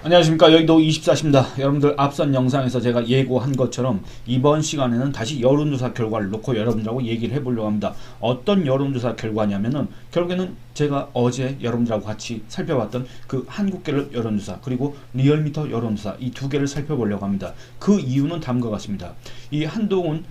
안녕하십니까, 여의도 24시입니다. 여러분들 앞선 영상에서 제가 예고한 것처럼 이번 시간에는 다시 여론조사 결과를 놓고 여러분들하고 얘기를 해보려고 합니다. 어떤 여론조사 결과냐면은 결국에는 제가 어제 여러분들하고 같이 살펴봤던 그 한국갤럽 여론조사 그리고 리얼미터 여론조사 이 두 개를 살펴보려고 합니다. 그 이유는 다음과 같습니다. 이 한동훈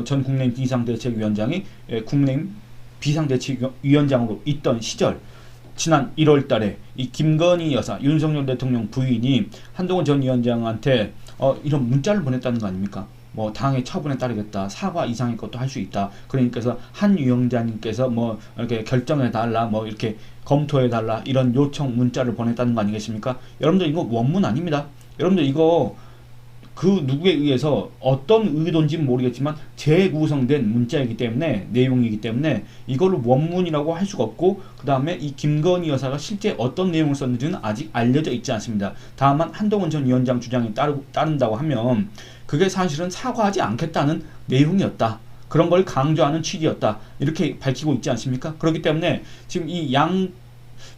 전 국민의힘 비상대책위원장이 국민의힘 비상대책위원장으로 있던 시절, 지난 1월 달에 이 김건희 여사, 윤석열 대통령 부인이 한동훈 전 위원장한테 이런 문자를 보냈다는 거 아닙니까? 뭐 당의 처분에 따르겠다, 사과 이상의 것도 할 수 있다. 그러니까 한 위원장님께서 뭐 이렇게 결정해 달라, 뭐 이렇게 검토해 달라, 이런 요청 문자를 보냈다는 거 아니겠습니까? 여러분들 이거 원문 아닙니다. 여러분들 이거 그 누구에 의해서 어떤 의도인지는 모르겠지만 재구성된 문자이기 때문에, 내용이기 때문에 이걸로 원문이라고 할 수가 없고, 그 다음에 이 김건희 여사가 실제 어떤 내용을 썼는지는 아직 알려져 있지 않습니다. 다만 한동훈 전 위원장 주장에 따른다고 하면 그게 사실은 사과하지 않겠다는 내용이었다, 그런 걸 강조하는 취지였다, 이렇게 밝히고 있지 않습니까? 그렇기 때문에 지금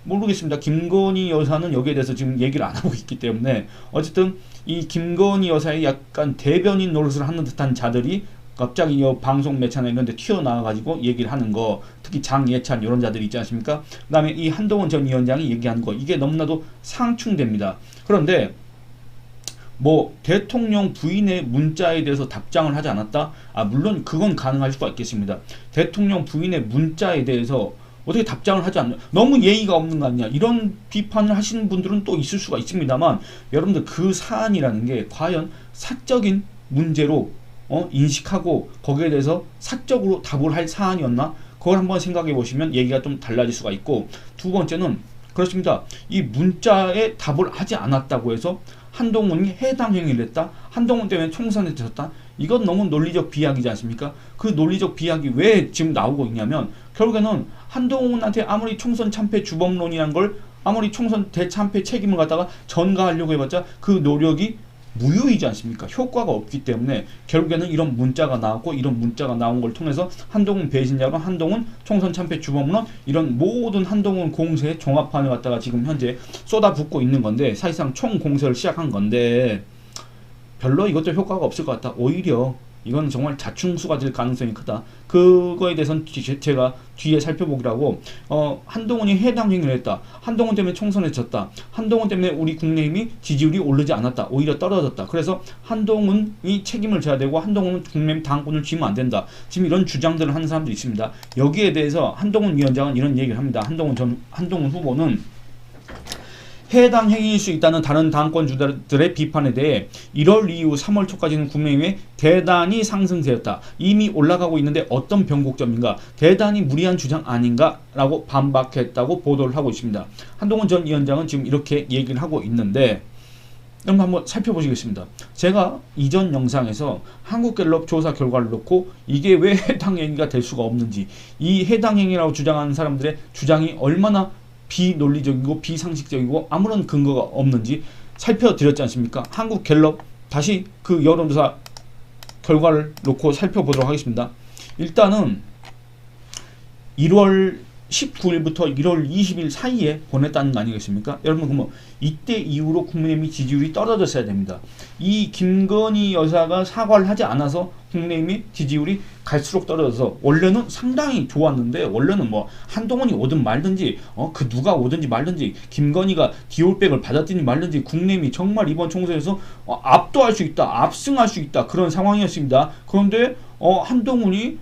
모르겠습니다. 김건희 여사는 여기에 대해서 지금 얘기를 안 하고 있기 때문에, 어쨌든 이 김건희 여사의 약간 대변인 노릇을 하는 듯한 자들이 갑자기 이 방송 매체나 이런 데 튀어나와가지고 얘기를 하는 거, 특히 장예찬 이런 자들이 있지 않습니까? 그 다음에 이 한동훈 전 위원장이 얘기하는 거, 이게 너무나도 상충됩니다. 그런데 뭐 대통령 부인의 문자에 대해서 답장을 하지 않았다? 물론 그건 가능할 수가 있겠습니다. 대통령 부인의 문자에 대해서 어떻게 답장을 하지 않냐, 너무 예의가 없는 거 아니냐, 이런 비판을 하시는 분들은 또 있을 수가 있습니다만, 여러분들 그 사안이라는 게 과연 사적인 문제로 인식하고 거기에 대해서 사적으로 답을 할 사안이었나, 그걸 한번 생각해 보시면 얘기가 좀 달라질 수가 있고, 두 번째는 그렇습니다. 이 문자에 답을 하지 않았다고 해서 한동훈이 해당 행위를 했다, 한동훈 때문에 총선에 졌다, 이건 너무 논리적 비약이지 않습니까? 그 논리적 비약이 왜 지금 나오고 있냐면, 결국에는 한동훈한테 아무리 총선 참패 주범론이란 걸, 아무리 총선 대참패 책임을 갖다가 전가하려고 해봤자 그 노력이 무효이지 않습니까? 효과가 없기 때문에 결국에는 이런 문자가 나왔고, 이런 문자가 나온 걸 통해서 한동훈 배신자로 한동훈 총선 참패 주범론, 이런 모든 한동훈 공세의 종합판을 갖다가 지금 현재 쏟아붓고 있는 건데, 사실상 총 공세를 시작한 건데 별로 이것도 효과가 없을 것 같다. 오히려 이건 정말 자충수가 될 가능성이 크다. 그거에 대해서는 제가 뒤에 살펴보기로 하고, 한동훈이 해당 행위를 했다, 한동훈 때문에 총선에 졌다, 한동훈 때문에 우리 국민의힘이 지지율이 오르지 않았다, 오히려 떨어졌다, 그래서 한동훈이 책임을 져야 되고 한동훈은 국민의힘 당권을 쥐면 안 된다, 지금 이런 주장들을 하는 사람들이 있습니다. 여기에 대해서 한동훈 위원장은 이런 얘기를 합니다. 한동훈 후보는 해당 행위일 수 있다는 다른 당권주들의 비판에 대해 1월 이후 3월 초까지는 국민의힘에 대단히 상승세였다, 이미 올라가고 있는데 어떤 변곡점인가, 대단히 무리한 주장 아닌가 라고 반박했다고 보도를 하고 있습니다. 한동훈 전 위원장은 지금 이렇게 얘기를 하고 있는데, 그럼 한번 살펴보시겠습니다. 제가 이전 영상에서 한국갤럽 조사 결과를 놓고 이게 왜 해당 행위가 될 수가 없는지, 이 해당 행위라고 주장하는 사람들의 주장이 얼마나 비논리적이고 비상식적이고 아무런 근거가 없는지 살펴드렸지 않습니까? 한국갤럽, 다시 그 여론조사 결과를 놓고 살펴보도록 하겠습니다. 일단은 1월 19일부터 1월 20일 사이에 보냈다는 거 아니겠습니까? 여러분, 그러면 이때 이후로 국민의힘이 지지율이 떨어졌어야 됩니다. 이 김건희 여사가 사과를 하지 않아서 국민의힘이 지지율이 갈수록 떨어져서, 원래는 상당히 좋았는데, 원래는 뭐 한동훈이 오든 말든지 그 누가 오든지 말든지, 김건희가 디올백을 받았든지 말든지, 국민의힘이 정말 이번 총선에서 압도할 수 있다, 압승할 수 있다, 그런 상황이었습니다. 그런데 한동훈이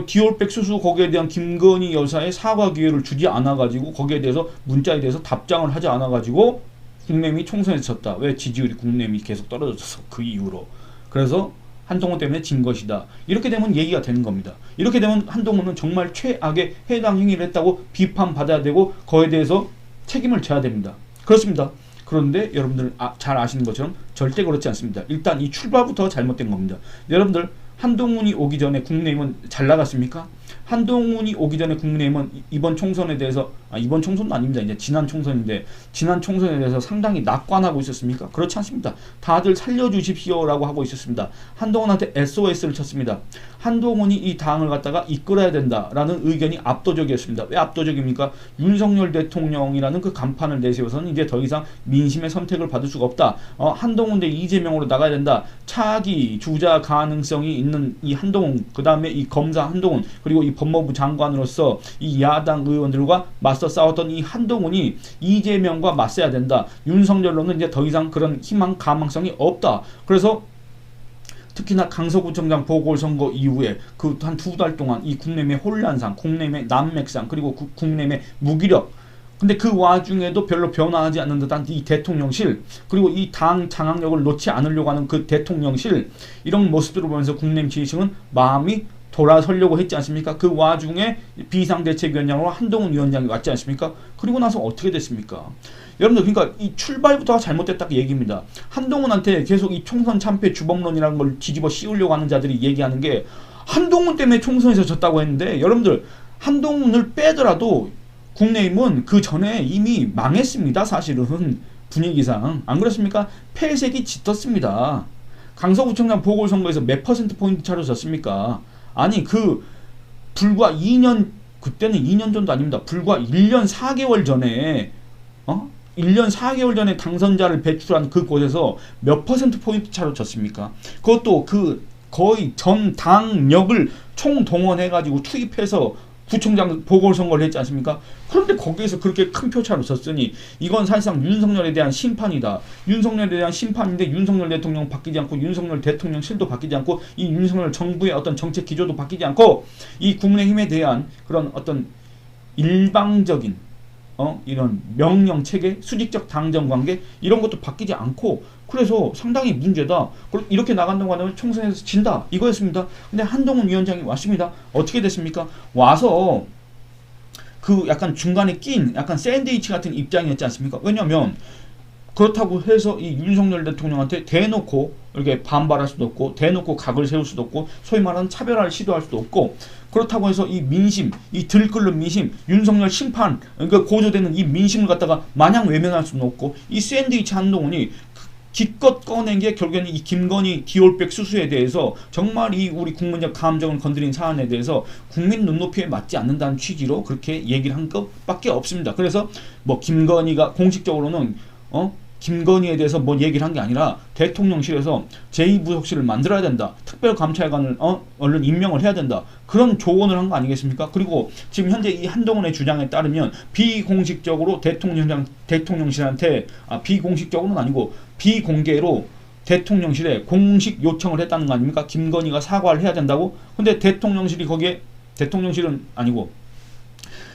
디올백 수수 거기에 대한 김건희 여사의 사과 기회를 주지 않아가지고, 거기에 대해서 문자에 대해서 답장을 하지 않아가지고 국민의힘이 총선에서 졌다. 왜? 지지율이 국민의힘이 계속 떨어졌어, 그 이후로. 그래서 한동훈 때문에 진 것이다, 이렇게 되면 얘기가 되는 겁니다. 이렇게 되면 한동훈은 정말 최악의 해당 행위를 했다고 비판받아야 되고, 거기에 대해서 책임을 져야 됩니다. 그렇습니다. 그런데 여러분들 잘 아시는 것처럼 절대 그렇지 않습니다. 일단 이 출발부터 잘못된 겁니다. 여러분들, 한동훈이 오기 전에 국민의힘은 잘 나갔습니까? 한동훈이 오기 전에 국민의힘은 이번 총선에 대해서 이번 총선도 아닙니다. 이제 지난 총선인데 지난 총선에 대해서 상당히 낙관하고 있었습니까? 그렇지 않습니다. 다들 살려주십시오라고 하고 있었습니다. 한동훈한테 SOS를 쳤습니다. 한동훈이 이 당을 갖다가 이끌어야 된다라는 의견이 압도적이었습니다. 왜 압도적입니까? 윤석열 대통령이라는 그 간판을 내세워서는 이제 더 이상 민심의 선택을 받을 수가 없다. 한동훈 대 이재명으로 나가야 된다. 차기 주자 가능성이 있는 이 한동훈, 그 다음에 이 검사 한동훈, 그리고 이 법무부 장관으로서 이 야당 의원들과 맞서 싸웠던 이 한동훈이 이재명과 맞서야 된다. 윤석열로는 이제 더 이상 그런 희망 가망성이 없다. 그래서 특히나 강서구청장 보궐선거 이후에 그 한 2달 동안 이 국내의 혼란상, 국내의 난맥상, 그리고 국내의 무기력, 근데 그 와중에도 별로 변화하지 않는 듯한 이 대통령실, 그리고 이 당 장악력을 놓지 않으려고 하는 그 대통령실, 이런 모습들을 보면서 국내민 지지층은 마음이 돌아서려고 했지 않습니까? 그 와중에 비상대책위원장으로 한동훈 위원장이 왔지 않습니까? 그리고 나서 어떻게 됐습니까? 여러분들, 그러니까 이 출발부터가 잘못됐다고 얘기입니다. 한동훈한테 계속 이 총선 참패 주범론이라는 걸 뒤집어 씌우려고 하는 자들이 얘기하는 게 한동훈 때문에 총선에서 졌다고 했는데, 여러분들 한동훈을 빼더라도 국내임은 그 전에 이미 망했습니다. 사실은 분위기상 안 그렇습니까? 패색이 짙었습니다. 강서구청장 보궐선거에서 몇 %포인트 차로 졌습니까? 아니 불과 2년, 그때는 2년 전도 아닙니다. 불과 1년 4개월 전에 1년 4개월 전에 당선자를 배출한 그 곳에서 몇 %포인트 차로 졌습니까? 그것도 거의 전 당력을 총동원해가지고 투입해서 구청장 보궐선거를 했지 않습니까? 그런데 거기에서 그렇게 큰 표차로 졌으니 이건 사실상 윤석열에 대한 심판이다. 윤석열에 대한 심판인데 윤석열 대통령 바뀌지 않고 윤석열 대통령실도 바뀌지 않고 이 윤석열 정부의 어떤 정책 기조도 바뀌지 않고 이 국민의힘에 대한 그런 어떤 일방적인 이런 명령 체계, 수직적 당정 관계 이런 것도 바뀌지 않고, 그래서 상당히 문제다. 이렇게 나간다고 하면 총선에서 진다 이거였습니다. 근데 한동훈 위원장이 왔습니다. 어떻게 됐습니까? 와서 그 약간 중간에 낀 약간 샌드위치 같은 입장이었지 않습니까? 왜냐면 그렇다고 해서 이 윤석열 대통령한테 대놓고 이렇게 반발할 수도 없고, 대놓고 각을 세울 수도 없고, 소위 말하는 차별화를 시도할 수도 없고, 그렇다고 해서 이 민심, 이 들끓는 민심, 윤석열 심판, 그러니까 고조되는 이 민심을 갖다가 마냥 외면할 수는 없고, 이 샌드위치 한동훈이 기껏 꺼낸 게 결국에는 이 김건희 디올백 수수에 대해서 정말 이 우리 국민적 감정을 건드린 사안에 대해서 국민 눈높이에 맞지 않는다는 취지로 그렇게 얘기를 한 것밖에 없습니다. 그래서 뭐 김건희가 공식적으로는 김건희에 대해서 뭐 얘기를 한 게 아니라 대통령실에서 제2부속실을 만들어야 된다. 특별감찰관을 얼른 임명을 해야 된다. 그런 조언을 한 거 아니겠습니까? 그리고 지금 현재 이 한동훈의 주장에 따르면 비공식적으로 대통령실한테 비공식적으로는 아니고 비공개로 대통령실에 공식 요청을 했다는 거 아닙니까? 김건희가 사과를 해야 된다고? 근데 대통령실이 거기에, 대통령실은 아니고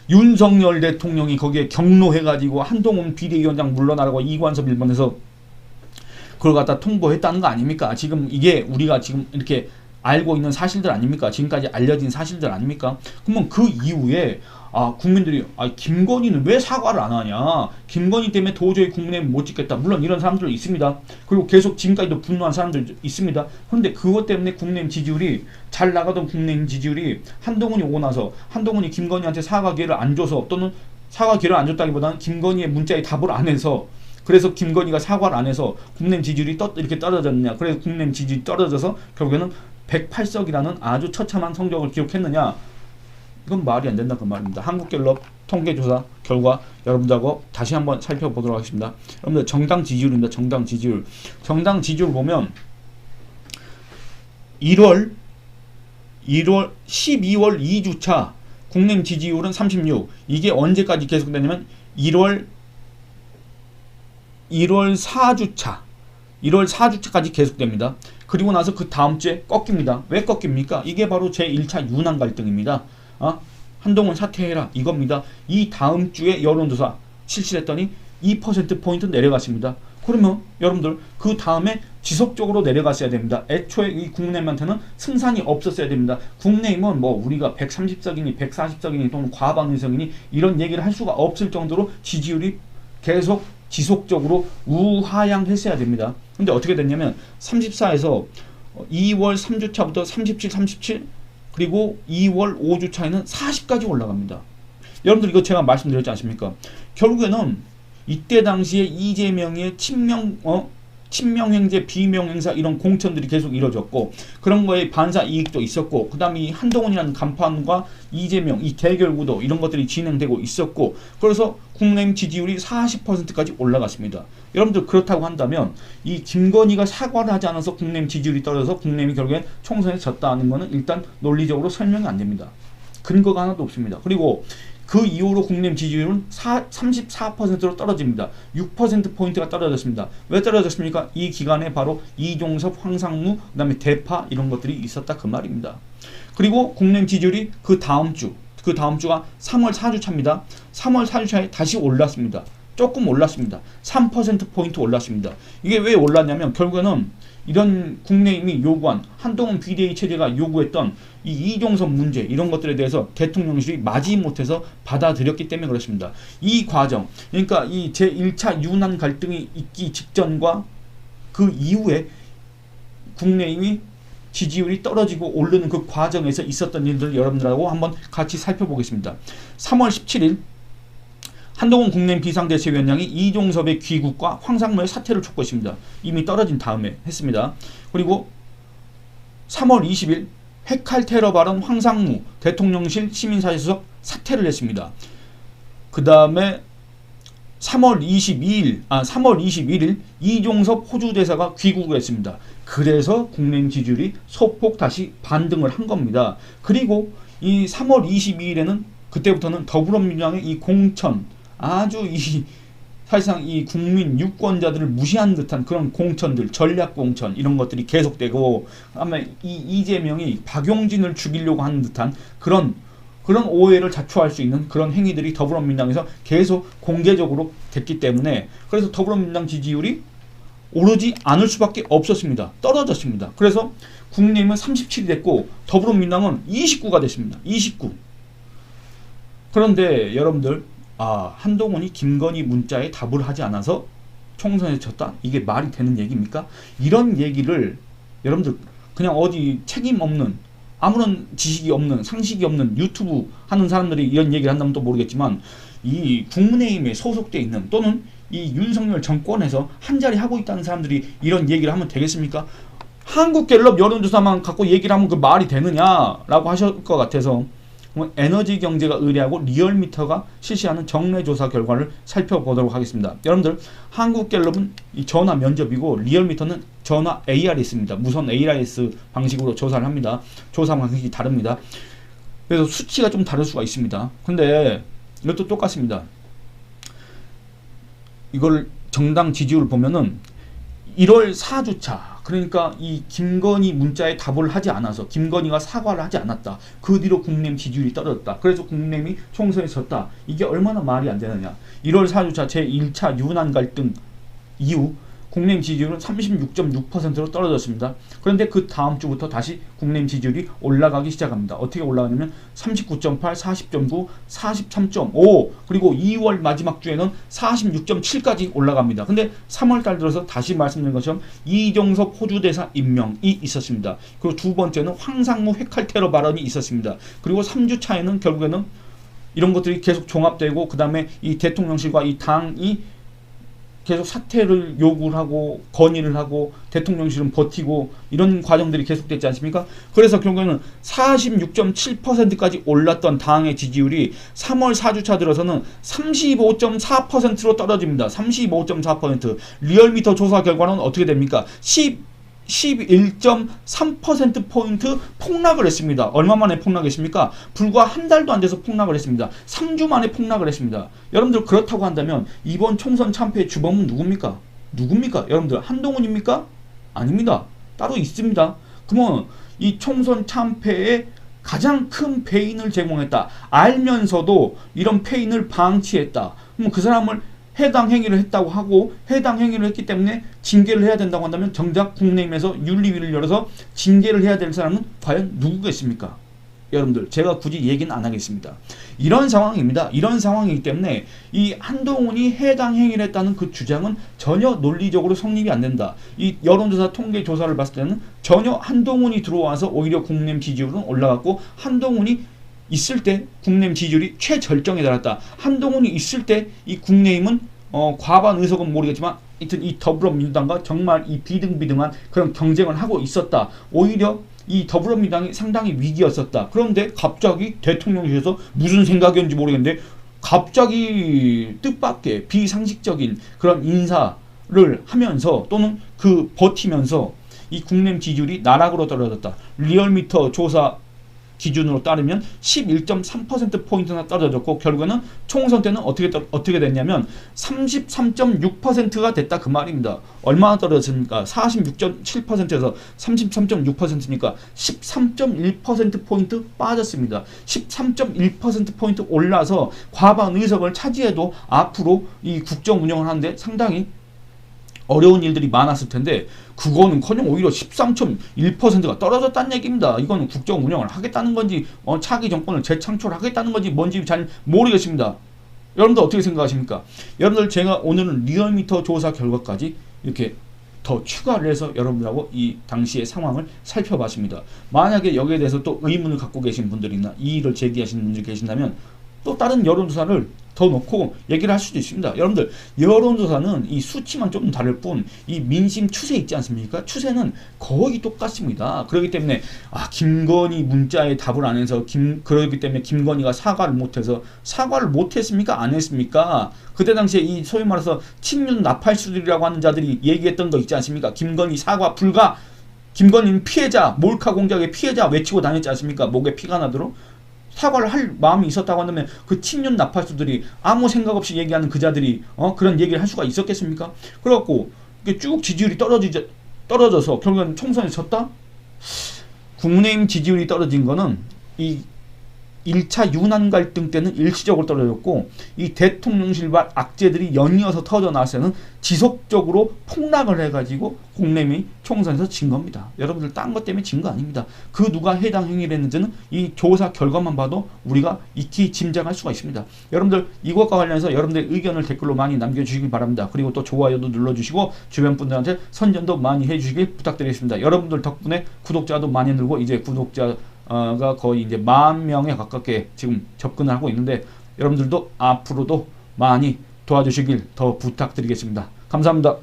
윤석열 대통령이 거기에 경로해가지고 한동훈 비대위원장 물러나라고 이관섭 일본에서 그걸 갖다 통보했다는 거 아닙니까? 지금 이게 우리가 지금 이렇게 알고 있는 사실들 아닙니까? 지금까지 알려진 사실들 아닙니까? 그러면 그 이후에 국민들이 김건희는 왜 사과를 안 하냐? 김건희 때문에 도저히 국민의힘 못 찍겠다. 물론 이런 사람들 있습니다. 그리고 계속 지금까지도 분노한 사람들 있습니다. 그런데 그것 때문에 국민의힘 지지율이, 잘 나가던 국민의힘 지지율이 한동훈이 오고 나서 한동훈이 김건희한테 사과 기회를 안 줘서, 또는 사과 기회를 안 줬다기보다는 김건희의 문자에 답을 안 해서, 그래서 김건희가 사과를 안 해서 국민의힘 지지율이 이렇게 떨어졌느냐? 그래서 국민의힘 지지율이 떨어져서 결국에는 108석이라는 아주 처참한 성적을 기록했느냐? 이건 말이 안 된다 그 말입니다. 한국갤럽 통계조사 결과 여러분들하고 다시 한번 살펴보도록 하겠습니다. 여러분들 정당 지지율입니다. 정당 지지율. 정당 지지율 보면 12월 12월 2주차 국민 지지율은 36. 이게 언제까지 계속되냐면 1월 4주차까지 계속됩니다. 그리고 나서 그 다음 주에 꺾입니다. 왜 꺾입니까? 이게 바로 제1차 유난 갈등입니다. 한동훈 사퇴해라 이겁니다. 이 다음 주에 여론조사 실시했더니 2%포인트 내려갔습니다. 그러면 여러분들 그 다음에 지속적으로 내려갔어야 됩니다. 애초에 이 국내한테는 승산이 없었어야 됩니다. 국내임은 뭐 우리가 130석이니 140석이니 또는 과반 의석이니 이런 얘기를 할 수가 없을 정도로 지지율이 계속 지속적으로 우하향했어야 됩니다. 근데 어떻게 됐냐면 34에서 2월 3주차부터 37, 그리고 2월 5주 차에는 40까지 올라갑니다. 여러분들 이거 제가 말씀드렸지 않습니까? 결국에는 이때 당시에 이재명의 친명행제, 비명행사 이런 공천들이 계속 이루어졌고 그런 거에 반사 이익도 있었고 그 다음에 이 한동훈이라는 간판과 이재명 이 대결 구도 이런 것들이 진행되고 있었고 그래서 국민의힘 지지율이 40%까지 올라갔습니다. 여러분들 그렇다고 한다면 이 김건희가 사과를 하지 않아서 국민의힘 지지율이 떨어져서 국민의힘이 결국엔 총선에 졌다는 거는 일단 논리적으로 설명이 안 됩니다. 근거가 하나도 없습니다. 그리고 그 이후로 국민의힘 지지율은 34%로 떨어집니다. 6%포인트가 떨어졌습니다. 왜 떨어졌습니까? 이 기간에 바로 이종섭, 황상무, 그 다음에 대파 이런 것들이 있었다 그 말입니다. 그리고 국민의힘 지지율이 그 다음 주가 3월 4주차입니다. 3월 4주차에 다시 올랐습니다. 조금 올랐습니다. 3%포인트 올랐습니다. 이게 왜 올랐냐면 결국에는 이런 국민의힘이 요구한 한동훈 비대위 체제가 요구했던 이 이종섭 문제 이런 것들에 대해서 대통령실이 마지못해서 받아들였기 때문에 그렇습니다. 이 과정 그러니까 이 제1차 유난 갈등이 있기 직전과 그 이후에 국민의힘이 지지율이 떨어지고 오르는 그 과정에서 있었던 일들 여러분들하고 한번 같이 살펴보겠습니다. 3월 17일 한동훈 국민의힘 비상대책위원장이 이종섭의 귀국과 황상무의 사퇴를 촉구했습니다. 이미 떨어진 다음에 했습니다. 그리고 3월 20일 핵칼 테러 발언 황상무 대통령실 시민사회수석 사퇴를 했습니다. 그 다음에 3월 21일 이종섭 호주 대사가 귀국을 했습니다. 그래서 국민의힘 지지율이 소폭 다시 반등을 한 겁니다. 그리고 이 3월 22일에는 그때부터는 더불어민주당의 이 공천 아주 사실상 이 국민 유권자들을 무시한 듯한 그런 공천들, 전략 공천 이런 것들이 계속되고 아마 이재명이 박용진을 죽이려고 하는 듯한 그런 오해를 자초할 수 있는 그런 행위들이 더불어민주당에서 계속 공개적으로 됐기 때문에 그래서 더불어민주당 지지율이 오르지 않을 수밖에 없었습니다. 떨어졌습니다. 그래서 국민의힘은 37이 됐고 더불어민주당은 29가 됐습니다. 29. 그런데 여러분들 한동훈이 김건희 문자에 답을 하지 않아서 총선에 졌다? 이게 말이 되는 얘기입니까? 이런 얘기를 여러분들 그냥 어디 책임 없는 아무런 지식이 없는 상식이 없는 유튜브 하는 사람들이 이런 얘기를 한다면 또 모르겠지만 이 국민의힘에 소속돼 있는 또는 이 윤석열 정권에서 한자리 하고 있다는 사람들이 이런 얘기를 하면 되겠습니까? 한국갤럽 여론조사만 갖고 얘기를 하면 그 말이 되느냐라고 하실 것 같아서 에너지경제가 의뢰하고 리얼미터가 실시하는 정례조사 결과를 살펴보도록 하겠습니다. 여러분들 한국갤럽은 이 전화 면접이고 리얼미터는 전화 ARS입니다. 무선 ARS 방식으로 조사를 합니다. 조사 방식이 다릅니다. 그래서 수치가 좀 다를 수가 있습니다. 근데 이것도 똑같습니다. 이걸 정당 지지율 보면은 1월 4주차 그러니까 이 김건희 문자에 답을 하지 않아서 김건희가 사과를 하지 않았다. 그 뒤로 국민의힘 지지율이 떨어졌다. 그래서 국민의힘이 총선에 졌다. 이게 얼마나 말이 안 되느냐. 1월 4주차 제1차 유난 갈등 이후 국민의힘 지지율은 36.6%로 떨어졌습니다. 그런데 그 다음 주부터 다시 국민의힘 지지율이 올라가기 시작합니다. 어떻게 올라가냐면 39.8, 40.9, 43.5 그리고 2월 마지막 주에는 46.7까지 올라갑니다. 근데 3월달 들어서 다시 말씀드린 것처럼 이종섭 호주대사 임명이 있었습니다. 그리고 두 번째는 황상무 핵칼 테러 발언이 있었습니다. 그리고 3주 차에는 결국에는 이런 것들이 계속 종합되고 그 다음에 이 대통령실과 이 당이 계속 사퇴를 요구를 하고 건의를 하고 대통령실은 버티고 이런 과정들이 계속됐지 않습니까? 그래서 결국에는 46.7%까지 올랐던 당의 지지율이 3월 4주차 들어서는 35.4%로 떨어집니다. 35.4%. 리얼미터 조사 결과는 어떻게 됩니까? 11.3%포인트 폭락을 했습니다. 얼마 만에 폭락했습니까? 불과 한 달도 안 돼서 폭락을 했습니다. 3주 만에 폭락을 했습니다. 여러분들 그렇다고 한다면 이번 총선 참패의 주범은 누굽니까? 여러분들 한동훈입니까? 아닙니다. 따로 있습니다. 그러면 이 총선 참패에 가장 큰 패인을 제공했다. 알면서도 이런 패인을 방치했다. 그럼 그 사람을 해당 행위를 했다고 하고 해당 행위를 했기 때문에 징계를 해야 된다고 한다면 정작 국민의힘에서 윤리위를 열어서 징계를 해야 될 사람은 과연 누구겠습니까? 여러분들 제가 굳이 얘기는 안 하겠습니다. 이런 상황입니다. 이런 상황이기 때문에 이 한동훈이 해당 행위를 했다는 그 주장은 전혀 논리적으로 성립이 안 된다. 이 여론조사 통계 조사를 봤을 때는 전혀 한동훈이 들어와서 오히려 국민의힘 지지율은 올라갔고, 한동훈이 있을 때 국민의힘 지지율이 최절정에 달했다. 한동훈이 있을 때 이 국민의힘은 과반 의석은 모르겠지만 하여튼 이 더불어민주당과 정말 이 비등비등한 그런 경쟁을 하고 있었다. 오히려 이 더불어민주당이 상당히 위기였었다. 그런데 갑자기 대통령실에서 무슨 생각이었는지 모르겠는데 갑자기 뜻밖의 비상식적인 그런 인사를 하면서 또는 그 버티면서 이 국민의힘 지지율이 나락으로 떨어졌다. 리얼미터 조사 기준으로 따르면 11.3%포인트나 떨어졌고, 결국에는 총선 때는 어떻게 됐냐면 33.6%가 됐다 그 말입니다. 얼마나 떨어졌습니까? 46.7%에서 33.6%니까 13.1%포인트 빠졌습니다. 13.1%포인트 올라서 과반 의석을 차지해도 앞으로 이 국정 운영을 하는데 상당히 어려운 일들이 많았을 텐데, 그거는커녕 오히려 13.1%가 떨어졌다는 얘기입니다. 이거는 국정 운영을 하겠다는 건지 차기 정권을 재창출하겠다는 건지 뭔지 잘 모르겠습니다. 여러분들 어떻게 생각하십니까? 여러분들 제가 오늘은 리얼미터 조사 결과까지 이렇게 더 추가를 해서 여러분들하고 이 당시의 상황을 살펴봤습니다. 만약에 여기에 대해서 또 의문을 갖고 계신 분들이나 이의를 제기하시는 분들이 계신다면 또 다른 여론조사를 더 놓고 얘기를 할 수도 있습니다. 여러분들 여론조사는 이 수치만 좀 다를 뿐 이 민심 추세 있지 않습니까? 추세는 거의 똑같습니다. 그렇기 때문에 김건희 문자에 답을 안 해서 그렇기 때문에 김건희가 사과를 못했습니까? 안 했습니까? 그때 당시에 이 소위 말해서 친윤 나팔수들이라고 하는 자들이 얘기했던 거 있지 않습니까? 김건희 사과 불가, 김건희는 피해자, 몰카 공작의 피해자 외치고 다녔지 않습니까? 목에 피가 나도록. 사과를 할 마음이 있었다고 한다면 그 친윤 나팔수들이 아무 생각 없이 얘기하는 그 자들이 그런 얘기를 할 수가 있었겠습니까? 그래갖고 쭉 지지율이 떨어져서 결국은 총선에 졌다? 국민의힘 지지율이 떨어진 거는 이 1차 유난 갈등 때는 일시적으로 떨어졌고, 이 대통령실발 악재들이 연이어서 터져 나왔을 때는 지속적으로 폭락을 해가지고 국민의힘이 총선에서 진 겁니다. 여러분들 딴 것 때문에 진 거 아닙니다. 그 누가 해당 행위를 했는지는 이 조사 결과만 봐도 우리가 익히 짐작할 수가 있습니다. 여러분들 이것과 관련해서 여러분들의 의견을 댓글로 많이 남겨주시기 바랍니다. 그리고 또 좋아요도 눌러주시고 주변 분들한테 선전도 많이 해주시길 부탁드리겠습니다. 여러분들 덕분에 구독자도 많이 늘고 이제 가 거의 이제 10,000명에 가깝게 지금 접근을 하고 있는데, 여러분들도 앞으로도 많이 도와주시길 더 부탁드리겠습니다. 감사합니다.